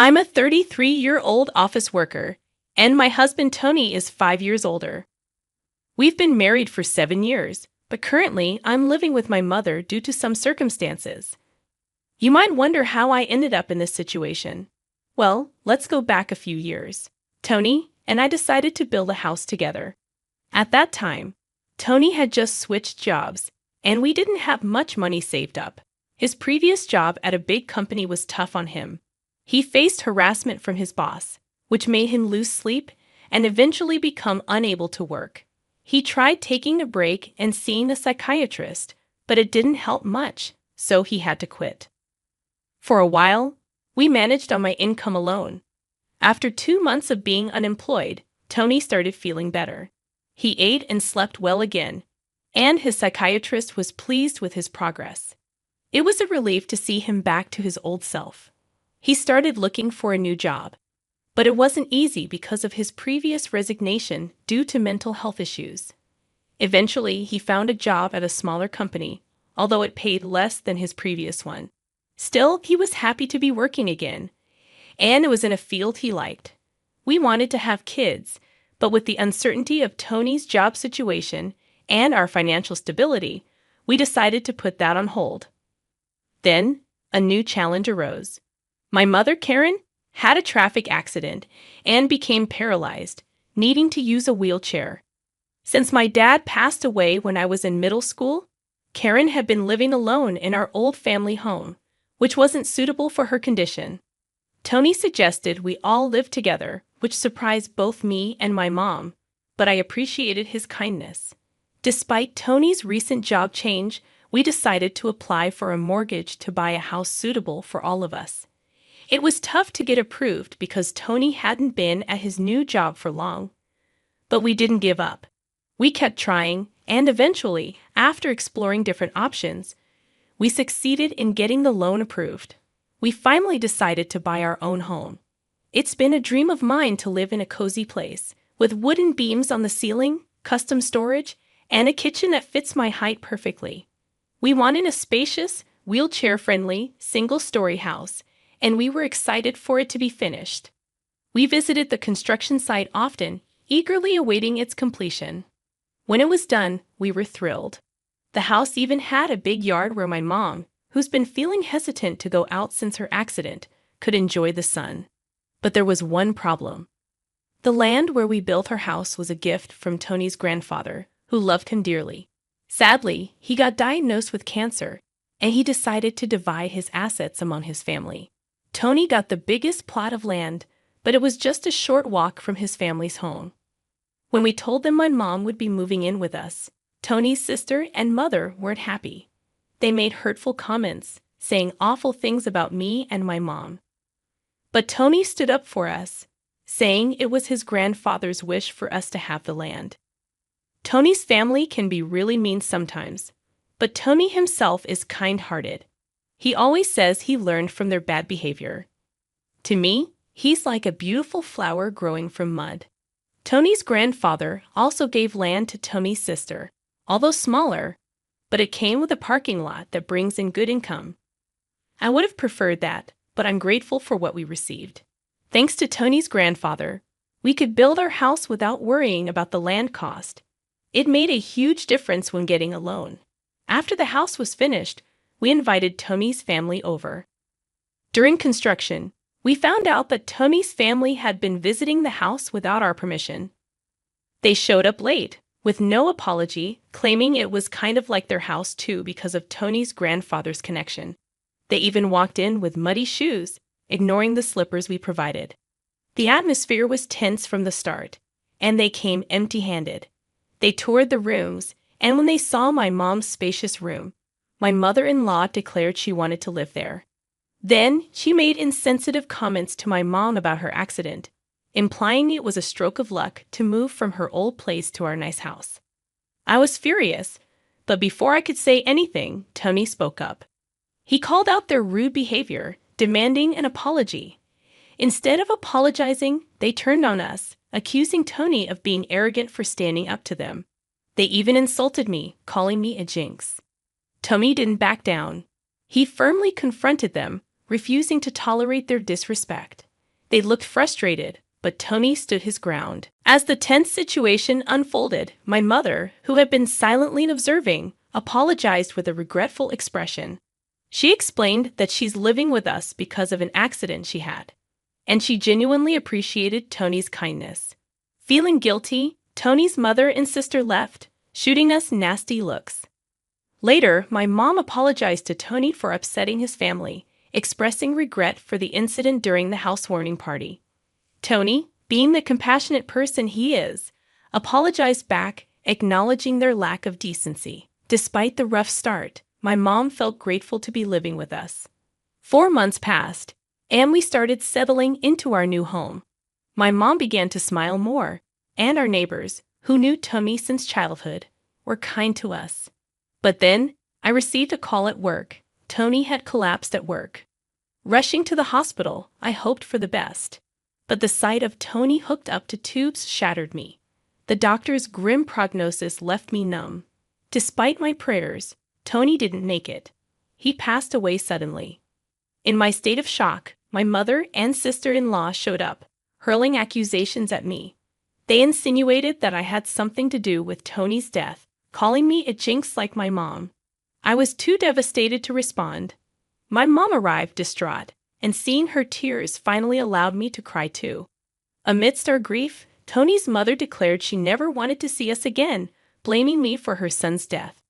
I'm a 33-year-old office worker, and my husband Tony is 5 years older. We've been married for 7 years, but currently I'm living with my mother due to some circumstances. You might wonder how I ended up in this situation. Well, let's go back a few years. Tony and I decided to build a house together. At that time, Tony had just switched jobs, and we didn't have much money saved up. His previous job at a big company was tough on him. He faced harassment from his boss, which made him lose sleep and eventually become unable to work. He tried taking a break and seeing a psychiatrist, but it didn't help much, so he had to quit. For a while, we managed on my income alone. After 2 months of being unemployed, Tony started feeling better. He ate and slept well again, and his psychiatrist was pleased with his progress. It was a relief to see him back to his old self. He started looking for a new job, but it wasn't easy because of his previous resignation due to mental health issues. Eventually, he found a job at a smaller company, although it paid less than his previous one. Still, he was happy to be working again, and it was in a field he liked. We wanted to have kids, but with the uncertainty of Tony's job situation and our financial stability, we decided to put that on hold. Then, a new challenge arose. My mother, Karen, had a traffic accident and became paralyzed, needing to use a wheelchair. Since my dad passed away when I was in middle school, Karen had been living alone in our old family home, which wasn't suitable for her condition. Tony suggested we all live together, which surprised both me and my mom, but I appreciated his kindness. Despite Tony's recent job change, we decided to apply for a mortgage to buy a house suitable for all of us. It was tough to get approved because Tony hadn't been at his new job for long. But we didn't give up. We kept trying, and eventually, after exploring different options, we succeeded in getting the loan approved. We finally decided to buy our own home. It's been a dream of mine to live in a cozy place, with wooden beams on the ceiling, custom storage, and a kitchen that fits my height perfectly. We wanted a spacious, wheelchair-friendly, single-story house, and we were excited for it to be finished. We visited the construction site often, eagerly awaiting its completion. When it was done, we were thrilled. The house even had a big yard where my mom, who's been feeling hesitant to go out since her accident, could enjoy the sun. But there was one problem. The land where we built our house was a gift from Tony's grandfather, who loved him dearly. Sadly, he got diagnosed with cancer, and he decided to divide his assets among his family. Tony got the biggest plot of land, but it was just a short walk from his family's home. When we told them my mom would be moving in with us, Tony's sister and mother weren't happy. They made hurtful comments, saying awful things about me and my mom. But Tony stood up for us, saying it was his grandfather's wish for us to have the land. Tony's family can be really mean sometimes, but Tony himself is kind-hearted. He always says he learned from their bad behavior. To me, he's like a beautiful flower growing from mud. Tony's grandfather also gave land to Tony's sister, although smaller, but it came with a parking lot that brings in good income. I would have preferred that, but I'm grateful for what we received. Thanks to Tony's grandfather, we could build our house without worrying about the land cost. It made a huge difference when getting a loan. After the house was finished, we invited Tony's family over. During construction, we found out that Tony's family had been visiting the house without our permission. They showed up late, with no apology, claiming it was kind of like their house too because of Tony's grandfather's connection. They even walked in with muddy shoes, ignoring the slippers we provided. The atmosphere was tense from the start, and they came empty-handed. They toured the rooms, and when they saw my mom's spacious room, my mother-in-law declared she wanted to live there. Then, she made insensitive comments to my mom about her accident, implying it was a stroke of luck to move from her old place to our nice house. I was furious, but before I could say anything, Tony spoke up. He called out their rude behavior, demanding an apology. Instead of apologizing, they turned on us, accusing Tony of being arrogant for standing up to them. They even insulted me, calling me a jinx. Tony didn't back down. He firmly confronted them, refusing to tolerate their disrespect. They looked frustrated, but Tony stood his ground. As the tense situation unfolded, my mother, who had been silently observing, apologized with a regretful expression. She explained that she's living with us because of an accident she had, and she genuinely appreciated Tony's kindness. Feeling guilty, Tony's mother and sister left, shooting us nasty looks. Later, my mom apologized to Tony for upsetting his family, expressing regret for the incident during the housewarming party. Tony, being the compassionate person he is, apologized back, acknowledging their lack of decency. Despite the rough start, my mom felt grateful to be living with us. 4 months passed, and we started settling into our new home. My mom began to smile more, and our neighbors, who knew Tony since childhood, were kind to us. But then, I received a call at work. Tony had collapsed at work. Rushing to the hospital, I hoped for the best. But the sight of Tony hooked up to tubes shattered me. The doctor's grim prognosis left me numb. Despite my prayers, Tony didn't make it. He passed away suddenly. In my state of shock, my mother and sister-in-law showed up, hurling accusations at me. They insinuated that I had something to do with Tony's death, calling me a jinx like my mom. I was too devastated to respond. My mom arrived distraught, and seeing her tears finally allowed me to cry too. Amidst our grief, Tony's mother declared she never wanted to see us again, blaming me for her son's death.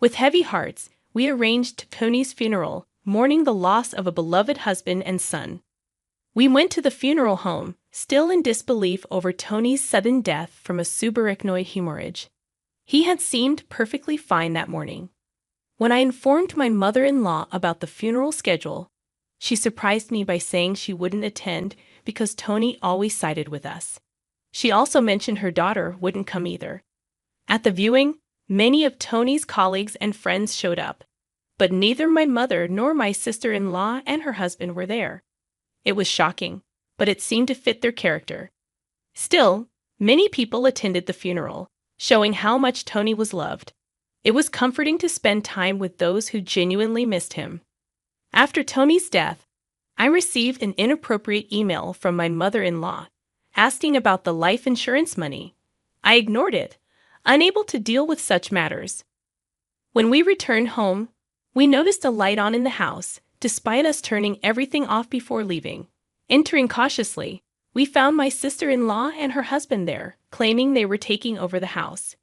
With heavy hearts, we arranged Tony's funeral, mourning the loss of a beloved husband and son. We went to the funeral home, still in disbelief over Tony's sudden death from a subarachnoid hemorrhage. He had seemed perfectly fine that morning. When I informed my mother-in-law about the funeral schedule, she surprised me by saying she wouldn't attend because Tony always sided with us. She also mentioned her daughter wouldn't come either. At the viewing, many of Tony's colleagues and friends showed up, but neither my mother nor my sister-in-law and her husband were there. It was shocking, but it seemed to fit their character. Still, many people attended the funeral, showing how much Tony was loved. It was comforting to spend time with those who genuinely missed him. After Tony's death, I received an inappropriate email from my mother-in-law, asking about the life insurance money. I ignored it, unable to deal with such matters. When we returned home, we noticed a light on in the house, despite us turning everything off before leaving. Entering cautiously, we found my sister-in-law and her husband there, claiming they were taking over the house.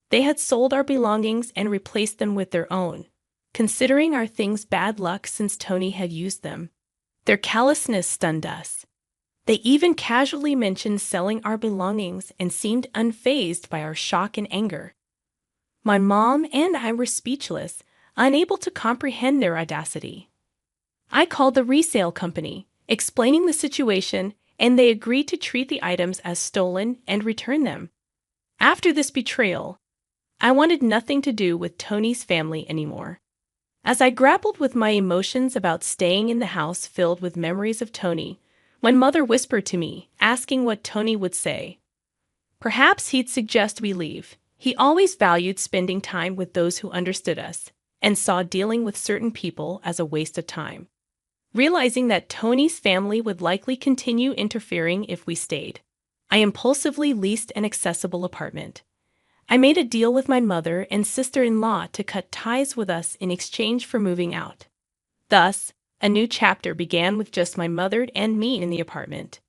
They had sold our belongings and replaced them with their own, considering our things bad luck since Tony had used them. Their callousness stunned us. They even casually mentioned selling our belongings and seemed unfazed by our shock and anger. My mom and I were speechless, unable to comprehend their audacity. I called the resale company, explaining the situation, and they agreed to treat the items as stolen and return them. After this betrayal, I wanted nothing to do with Tony's family anymore. As I grappled with my emotions about staying in the house filled with memories of Tony, my mother whispered to me, asking what Tony would say. Perhaps he'd suggest we leave. He always valued spending time with those who understood us, and saw dealing with certain people as a waste of time. Realizing that Tony's family would likely continue interfering if we stayed, I impulsively leased an accessible apartment. I made a deal with my mother and sister-in-law to cut ties with us in exchange for moving out. Thus, a new chapter began with just my mother and me in the apartment.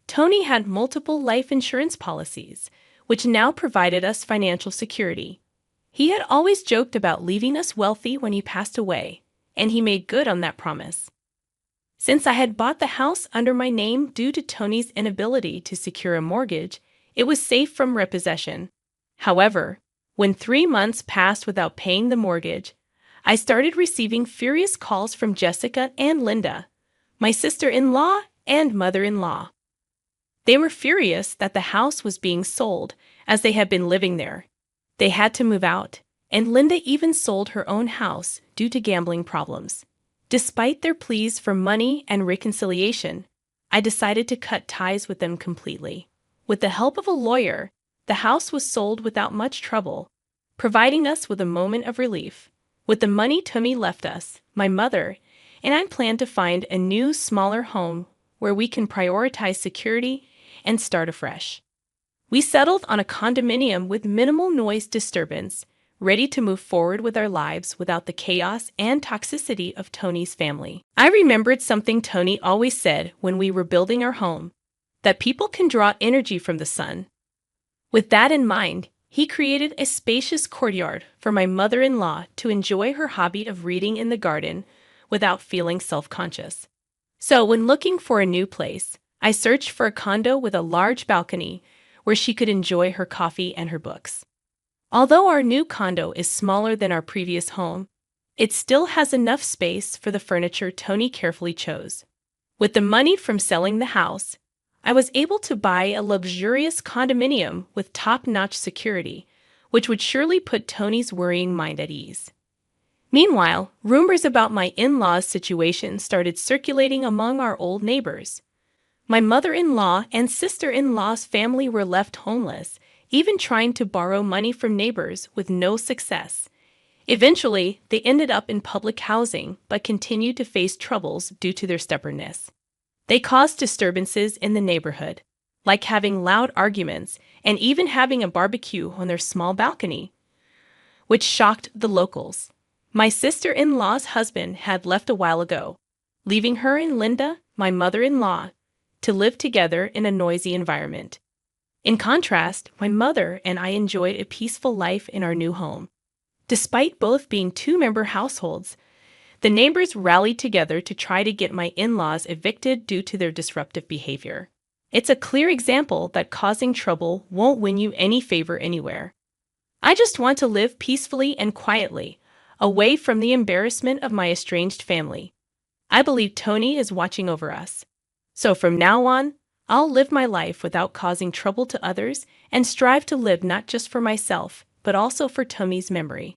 Tony had multiple life insurance policies, which now provided us financial security. He had always joked about leaving us wealthy when he passed away, and he made good on that promise. Since I had bought the house under my name due to Tony's inability to secure a mortgage, it was safe from repossession. However, when 3 months passed without paying the mortgage, I started receiving furious calls from Jessica and Linda, my sister-in-law and mother-in-law. They were furious that the house was being sold, as they had been living there. They had to move out, and Linda even sold her own house due to gambling problems. Despite their pleas for money and reconciliation, I decided to cut ties with them completely. With the help of a lawyer, the house was sold without much trouble, providing us with a moment of relief. With the money Tony left us, my mother and I planned to find a new, smaller home where we can prioritize security and start afresh. We settled on a condominium with minimal noise disturbance, ready to move forward with our lives without the chaos and toxicity of Tony's family. I remembered something Tony always said when we were building our home, that people can draw energy from the sun. With that in mind, he created a spacious courtyard for my mother-in-law to enjoy her hobby of reading in the garden without feeling self-conscious. So when looking for a new place, I searched for a condo with a large balcony where she could enjoy her coffee and her books. Although our new condo is smaller than our previous home, it still has enough space for the furniture Tony carefully chose. With the money from selling the house, I was able to buy a luxurious condominium with top-notch security, which would surely put Tony's worrying mind at ease. Meanwhile, rumors about my in-laws' situation started circulating among our old neighbors. My mother-in-law and sister-in-law's family were left homeless, even trying to borrow money from neighbors with no success. Eventually, they ended up in public housing but continued to face troubles due to their stubbornness. They caused disturbances in the neighborhood, like having loud arguments and even having a barbecue on their small balcony, which shocked the locals. My sister-in-law's husband had left a while ago, leaving her and Linda, my mother-in-law, to live together in a noisy environment. In contrast, my mother and I enjoyed a peaceful life in our new home. Despite both being two-member households, the neighbors rallied together to try to get my in-laws evicted due to their disruptive behavior. It's a clear example that causing trouble won't win you any favor anywhere. I just want to live peacefully and quietly, away from the embarrassment of my estranged family. I believe Tony is watching over us. So from now on, I'll live my life without causing trouble to others and strive to live not just for myself, but also for Tony's memory.